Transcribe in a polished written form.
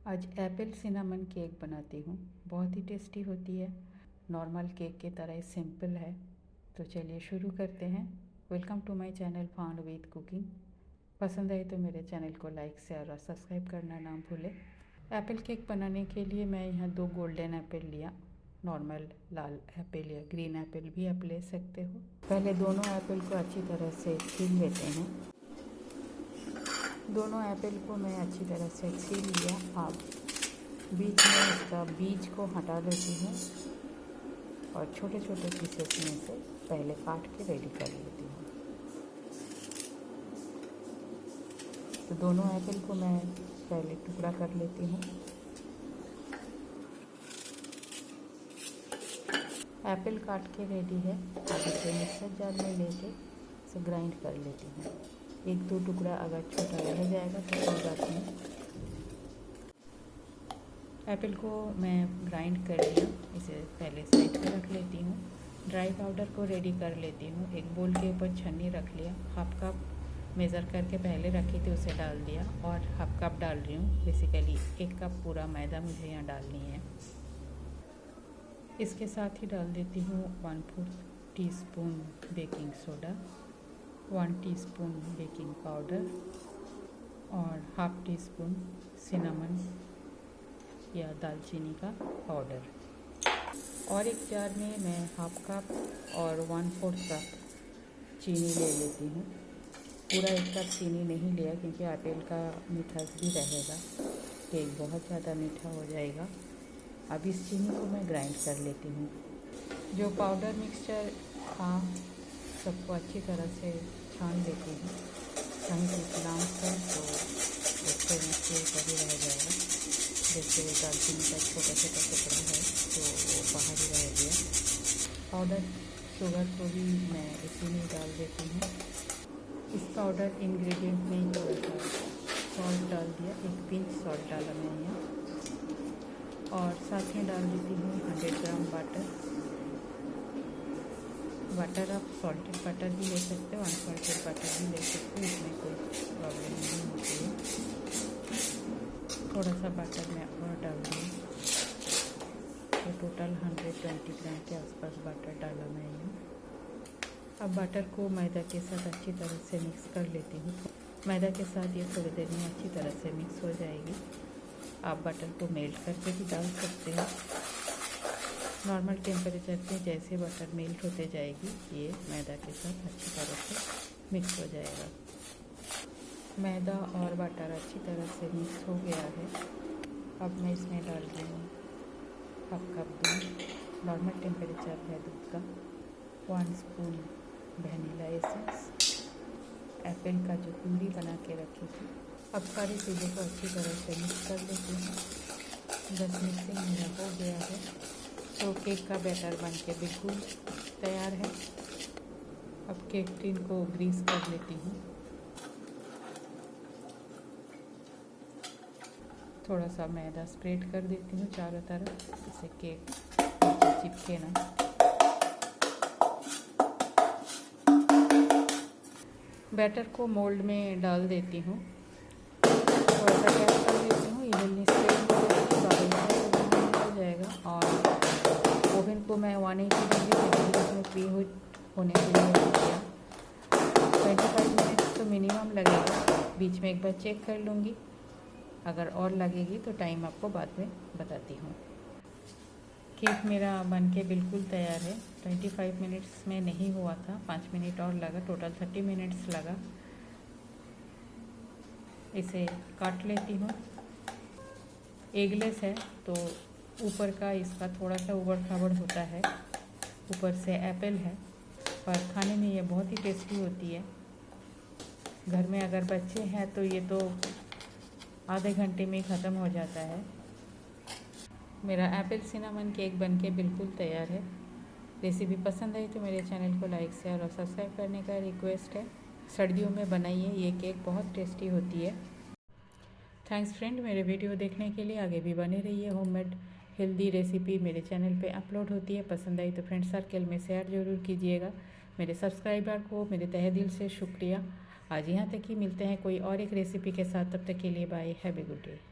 आज Apple cinnamon cake बनाती हूँ। बहुत ही टेस्टी होती है, नॉर्मल केक की तरह ही सिंपल है। तो चलिए शुरू करते हैं। Welcome to my channel found with cooking. पसंद आए तो मेरे चैनल को लाइक शेयर और सब्सक्राइब करना ना भूलें। एप्पल केक बनाने के लिए मैं यहाँ 2 गोल्डन एप्पल लिया। नॉर्मल लाल एप्पल या ग्रीन एप्पल भी आप ले सकते हो। पहले दोनों एप्पल को अच्छी तरह से छील लेते हैं। दोनों एप्पल को मैं अच्छी तरह से छील लिया। अब बीच में इसका बीज को हटा देती हूँ और छोटे छोटे पीसेस में से पहले काट के रेडी कर लेती हूँ। तो दोनों एप्पल को मैं पहले टुकड़ा कर लेती हूँ। एप्पल काट के रेडी है। अब इसे मिक्सर जार में लेके इसे ग्राइंड कर लेती हूँ। 1-2 टुकड़ा अगर छोटा रह जाएगा तो कोई बात नहीं। एप्पल को मैं ग्राइंड कर लिया, इसे पहले साइड पे रख लेती हूँ। ड्राई पाउडर को रेडी कर लेती हूँ। एक बोल के ऊपर छन्नी रख लिया, हाफ कप मेज़र करके पहले रखी थी उसे डाल दिया और हाफ कप डाल रही हूँ। बेसिकली 1 कप पूरा मैदा मुझे यहाँ डालनी है। इसके साथ ही डाल देती हूँ 1/4 teaspoon baking soda, 1 teaspoon baking powder और हाफ टी स्पून सिनेमन या दालचीनी का पाउडर। और एक जार में मैं हाफ कप और 1/4 कप चीनी ले लेती हूँ। पूरा 1 कप चीनी नहीं लिया क्योंकि एप्पल का मिठास भी रहेगा, केक बहुत ज़्यादा मीठा हो जाएगा। अब इस चीनी को मैं ग्राइंड कर लेती हूँ। जो पाउडर मिक्सचर था सबको अच्छी तरह से छान लेती हूँ। कहीं कुछ लांस है तो उसको मिक्सर पर ही रह जाएगा। जैसे दालचीनी का छोटा छोटा टुकड़ा है तो वो बाहर ही रह गया। पाउडर शुगर को भी मैं इसी में डाल देती हूँ। इस पाउडर इंग्रेडिएंट में थोड़ा सा सॉल्ट डाल दिया, 1 पिंच सॉल्ट डाला मैं यहाँ। और साथ में डाल देती हूँ 100 ग्राम बटर। आप सॉल्टेड बटर भी ले सकते हो, अनसॉल्टेड बटर भी ले सकते हो, इसमें कोई प्रॉब्लम नहीं होती है। थोड़ा सा बटर मैं और डाल दूँ, तो टोटल 120 ग्राम के आसपास बटर डाला मैं यहाँ। अब बटर को मैदा के साथ अच्छी तरह से मिक्स कर लेती हूँ। मैदा के साथ ये थोड़ी देर में अच्छी तरह से मिक्स हो जाएगी। आप बटर को मेल्ट करके भी डाल सकते हो। नॉर्मल टेम्परेचर पे जैसे बटर मेल्ट होते जाएगी ये मैदा के साथ अच्छी तरह से मिक्स हो जाएगा। मैदा और बटर अच्छी तरह से मिक्स हो गया है। अब मैं इसमें डाल रही हूँ हाफ कप दूध, नॉर्मल टेम्परेचर है दूध का, 1 स्पून वनीला एसेंस, एप्पल का जो प्यूरी बना के रखी थी। अब सारी चीज़ों को अच्छी तरह से मिक्स कर लेती हूँ। बस मिक्सिंग मेरा हो गया है तो केक का बैटर बन के बिल्कुल तैयार है। अब केक टिन को ग्रीस कर लेती हूँ। थोड़ा सा मैदा स्प्रेड कर देती हूँ चारों तरफ, जिससे केक चिपके ना। बैटर को मोल्ड में डाल देती हूँ। थोड़ा सा गैस कर देती हूँ, इवनली स्प्रेड हो जाएगा। और ओवन को मैं 180 डिग्री सेल्सियस में प्री हीट होने के लिए रख दिया। 25 मिनट्स तो मिनिमम लगेगा। बीच में एक बार चेक कर लूँगी, अगर और लगेगी तो टाइम आपको बाद में बताती हूँ। केक मेरा बनके बिल्कुल तैयार है। 25 मिनट्स में नहीं हुआ था, 5 मिनट और लगा, टोटल 30 मिनट्स लगा। इसे काट लेती हूँ। एगलेस है तो ऊपर का इसका थोड़ा सा उबड़ खाबड़ होता है, ऊपर से एप्पल है, पर खाने में ये बहुत ही टेस्टी होती है। घर में अगर बच्चे हैं तो ये तो आधे घंटे में ख़त्म हो जाता है। मेरा एप्पल सिनेमन केक बनके बिल्कुल तैयार है। रेसिपी पसंद आई तो मेरे चैनल को लाइक शेयर और सब्सक्राइब करने का रिक्वेस्ट है। सर्दियों में बनाइए, ये केक बहुत टेस्टी होती है। थैंक्स फ्रेंड, मेरे वीडियो देखने के लिए। आगे भी बने रहिए। होममेड हेल्दी रेसिपी मेरे चैनल पे अपलोड होती है। पसंद आई तो फ्रेंड सर्कल में शेयर ज़रूर कीजिएगा। मेरे सब्सक्राइबर को मेरे तहे दिल से शुक्रिया। आज यहाँ तक ही, मिलते हैं कोई और एक रेसिपी के साथ। तब तक के लिए bye, have a good day.